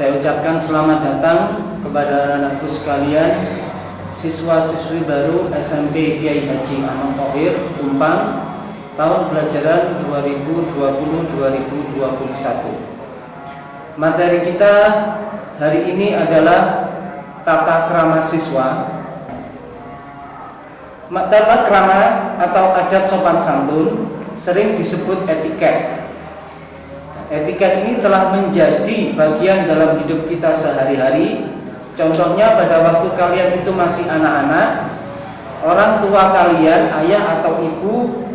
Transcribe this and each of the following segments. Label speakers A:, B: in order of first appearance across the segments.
A: Saya ucapkan selamat datang kepada anak-anakku sekalian, siswa-siswi baru SMP Kiai Haji Ahmad Thohir, Tumpang, tahun pelajaran 2020-2021. Materi kita hari ini adalah tata krama siswa. Tata krama atau adat sopan santun sering disebut etiket. Etiket ini telah menjadi bagian dalam hidup kita sehari-hari. Contohnya pada waktu kalian itu masih anak-anak, orang tua kalian, ayah atau ibu,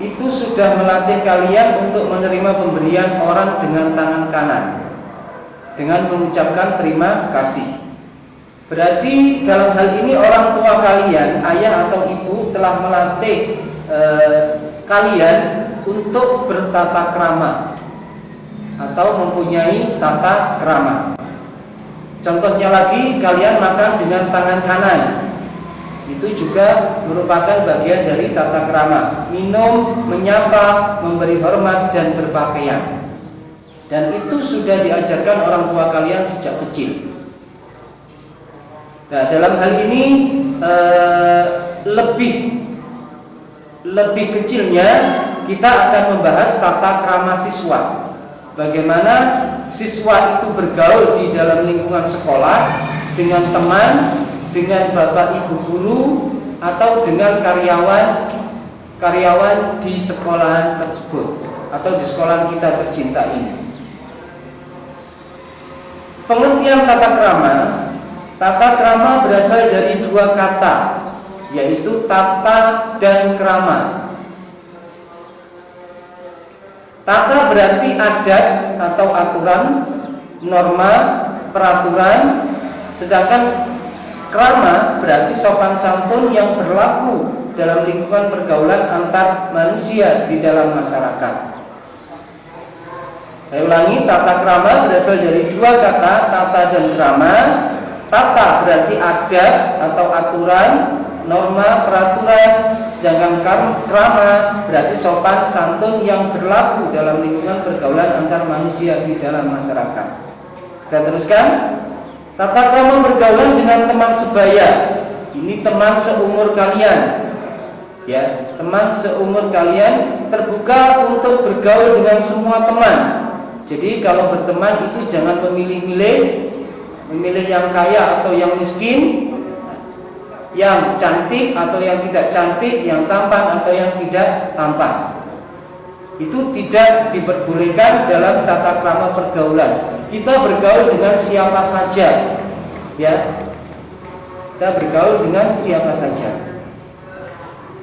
A: itu sudah melatih kalian untuk menerima pemberian orang dengan tangan kanan, dengan mengucapkan terima kasih. Berarti dalam hal ini orang tua kalian, ayah atau ibu, telah melatih kalian untuk bertata krama atau mempunyai tata krama. Contohnya lagi, kalian makan dengan tangan kanan, itu juga merupakan bagian dari tata krama. Minum, menyapa, memberi hormat, dan berpakaian. Dan itu sudah diajarkan orang tua kalian sejak kecil. Nah, dalam hal ini lebih kecilnya kita akan membahas tata krama siswa. Bagaimana siswa itu bergaul di dalam lingkungan sekolah dengan teman, dengan bapak ibu guru, atau dengan karyawan di sekolahan tersebut atau di sekolahan kita tercinta ini. Pengertian tata krama berasal dari dua kata, yaitu tata dan krama. Tata berarti adat atau aturan, norma, peraturan. Sedangkan krama berarti sopan santun yang berlaku dalam lingkungan pergaulan antar manusia di dalam masyarakat. Saya ulangi, tata krama berasal dari dua kata, tata dan krama. Tata berarti adat atau aturan, norma, peraturan. Sedangkan krama berarti sopan santun yang berlaku dalam lingkungan pergaulan antar manusia di dalam masyarakat. Kita teruskan. Tata krama pergaulan dengan teman sebaya. Ini teman seumur kalian. Ya, teman seumur kalian terbuka untuk bergaul dengan semua teman. Jadi kalau berteman itu jangan memilih yang kaya atau yang miskin, yang cantik atau yang tidak cantik, yang tampan atau yang tidak tampan. Itu tidak diperbolehkan dalam tata krama pergaulan. Kita bergaul dengan siapa saja, ya. Kita bergaul dengan siapa saja.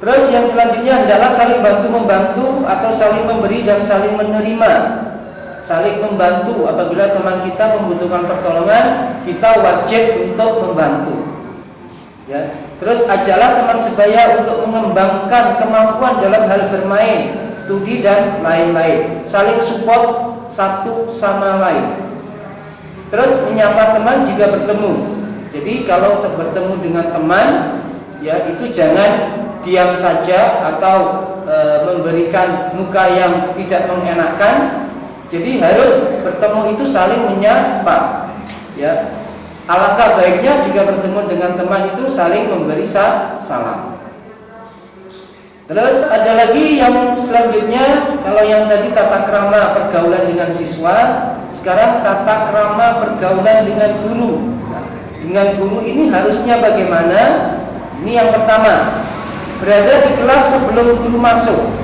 A: Terus yang selanjutnya adalah saling bantu-membantu atau saling memberi dan saling menerima. Saling membantu, apabila teman kita membutuhkan pertolongan, kita wajib untuk membantu. Ya. Terus ajaklah teman sebaya untuk mengembangkan kemampuan dalam hal bermain, studi dan lain-lain. Saling support satu sama lain. Terus menyapa teman jika bertemu. Jadi kalau bertemu dengan teman, ya itu jangan diam saja atau memberikan muka yang tidak mengenakan. Jadi harus bertemu itu saling menyapa. Ya. Alangkah baiknya jika bertemu dengan teman itu saling memberi salam. Terus ada lagi yang selanjutnya, kalau yang tadi tata krama pergaulan dengan siswa, sekarang tata krama pergaulan dengan guru. Nah, dengan guru ini harusnya bagaimana? Ini yang pertama, berada di kelas sebelum guru masuk.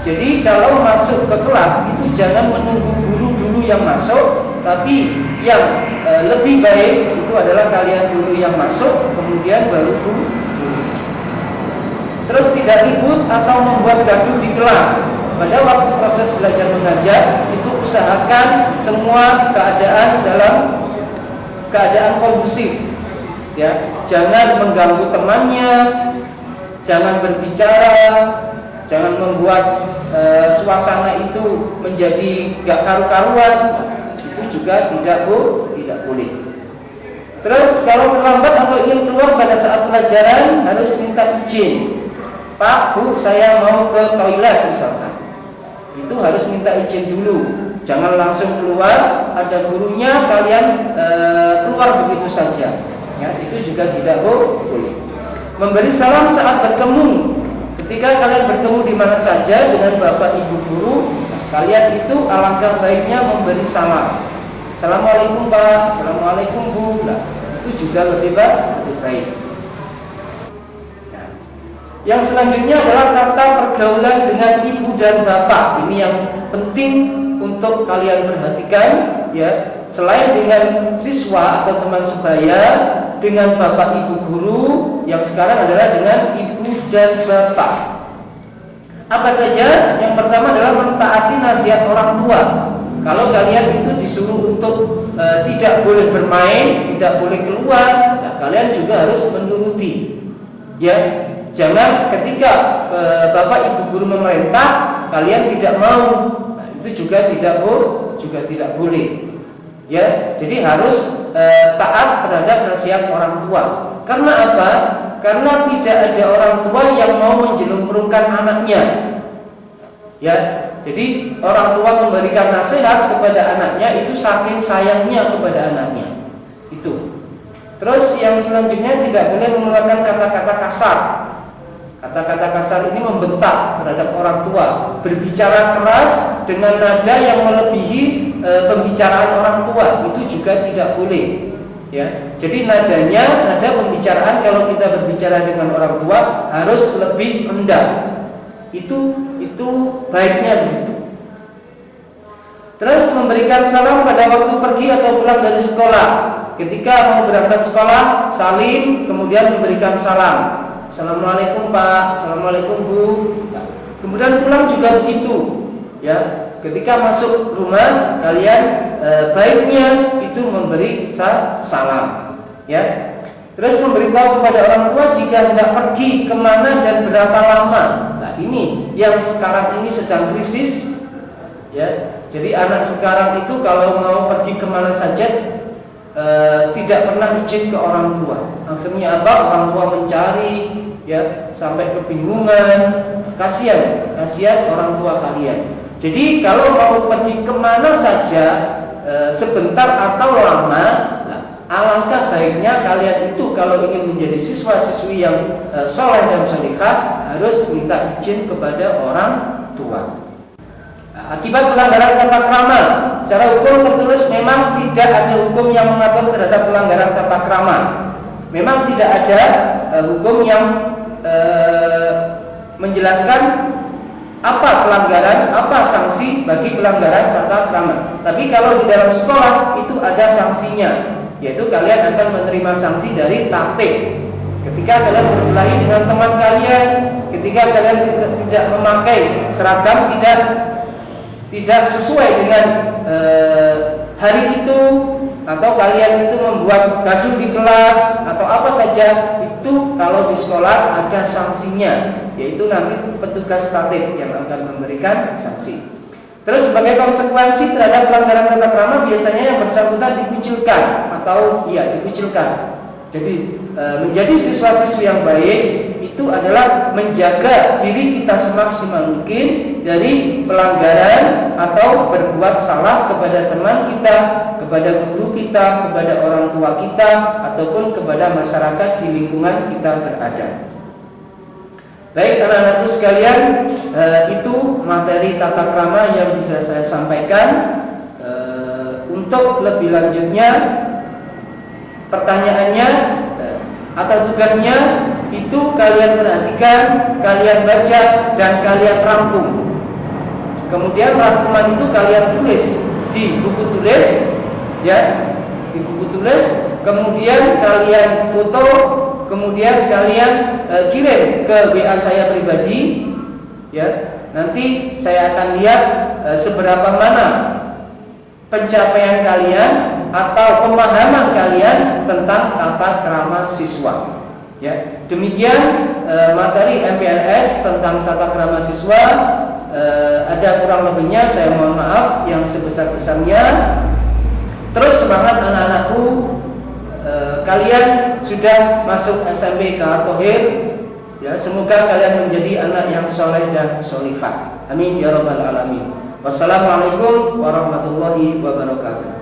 A: Jadi kalau masuk ke kelas itu jangan menunggu guru dulu yang masuk, tapi yang lebih baik itu adalah kalian dulu yang masuk, kemudian baru guru. Terus tidak ribut atau membuat gaduh di kelas. Pada waktu proses belajar mengajar itu usahakan semua keadaan dalam keadaan kondusif. Ya, jangan mengganggu temannya, jangan berbicara, jangan membuat suasana itu menjadi gak karu-karuan. Itu juga tidak boleh. Terus kalau terlambat atau ingin keluar pada saat pelajaran harus minta izin. Pak, Bu, saya mau ke toilet misalkan. Itu harus minta izin dulu. Jangan langsung keluar, ada gurunya kalian keluar begitu saja. Ya, itu juga tidak boleh. Memberi salam saat bertemu. Ketika kalian bertemu di mana saja dengan bapak ibu guru, kalian itu alangkah baiknya memberi salam. Assalamualaikum Pak, Assalamualaikum Bu. Nah, itu juga lebih baik. Nah, yang selanjutnya adalah tata pergaulan dengan ibu dan bapak. Ini yang penting untuk kalian perhatikan, ya. Selain dengan siswa atau teman sebaya, dengan bapak ibu guru, yang sekarang adalah dengan ibu dan bapak. Apa saja? Yang pertama adalah mentaati nasihat orang tua. Kalau kalian itu disuruh untuk tidak boleh bermain, tidak boleh keluar, nah, kalian juga harus menuruti. Ya, jangan ketika bapak ibu guru memerintah kalian tidak mau. Nah, itu juga tidak boleh. Ya, jadi harus taat terhadap nasihat orang tua. Karena apa? Karena tidak ada orang tua yang mau menjelumprungkan anaknya. Ya, jadi orang tua memberikan nasihat kepada anaknya itu saking sayangnya kepada anaknya. Itu. Terus yang selanjutnya tidak boleh mengeluarkan kata-kata kasar. Kata-kata kasar ini membentak terhadap orang tua, berbicara keras dengan nada yang melebihi pembicaraan orang tua, itu juga tidak boleh. Ya, jadi nada pembicaraan kalau kita berbicara dengan orang tua harus lebih rendah. Itu baiknya begitu. Terus memberikan salam pada waktu pergi atau pulang dari sekolah. Ketika mau berangkat sekolah, salim, kemudian memberikan salam. Assalamualaikum Pak, Assalamualaikum Bu. Kemudian pulang juga begitu. Ya, ketika masuk rumah kalian baiknya itu memberi salam. Ya. Terus memberitahu kepada orang tua jika hendak pergi kemana dan berapa lama. Nah, ini yang sekarang ini sedang krisis. Ya, jadi anak sekarang itu kalau mau pergi kemana saja tidak pernah izin ke orang tua. Akhirnya apa? Orang tua mencari, ya, sampai kebingungan. Kasihan orang tua kalian. Jadi kalau mau pergi kemana saja sebentar atau lama, alangkah baiknya kalian itu kalau ingin menjadi siswa-siswi yang soleh dan solihah harus minta izin kepada orang tua. Akibat pelanggaran tata krama, secara hukum tertulis memang tidak ada hukum yang mengatur terhadap pelanggaran tata krama. Memang tidak ada hukum yang menjelaskan apa pelanggaran, apa sanksi bagi pelanggaran tata krama. Tapi kalau di dalam sekolah itu ada sanksinya, yaitu kalian akan menerima sanksi dari tatib. Ketika kalian berkelahi dengan teman kalian, ketika kalian tidak memakai seragam, tidak sesuai dengan hari itu, atau kalian itu membuat gaduh di kelas atau apa saja, itu kalau di sekolah ada sanksinya, yaitu nanti petugas tatib yang akan memberikan sanksi. Terus sebagai konsekuensi terhadap pelanggaran tata krama biasanya yang bersangkutan dikucilkan atau dikucilkan. Jadi menjadi siswa-siswi yang baik itu adalah menjaga diri kita semaksimal mungkin dari pelanggaran atau berbuat salah kepada teman kita, kepada guru kita, kepada orang tua kita, ataupun kepada masyarakat di lingkungan kita berada. Baik anak-anakku sekalian, itu materi tata krama yang bisa saya sampaikan. Untuk lebih lanjutnya, pertanyaannya atau tugasnya itu kalian perhatikan, kalian baca, dan kalian rangkum. Kemudian rangkuman itu kalian tulis di buku tulis, ya, di buku tulis. Kemudian kalian foto, kemudian kalian kirim ke WA saya pribadi, ya. Nanti saya akan lihat seberapa mana pencapaian kalian atau pemahaman kalian tentang tata krama siswa. Ya, demikian materi MPLS tentang tata krama siswa. Ada kurang lebihnya saya mohon maaf yang sebesar-besarnya. Terus semangat anak-anakku, kalian sudah masuk SMP Tohir. Ya, semoga kalian menjadi anak yang soleh dan solihah. Amin ya rabbal alamin. Wassalamualaikum warahmatullahi wabarakatuh.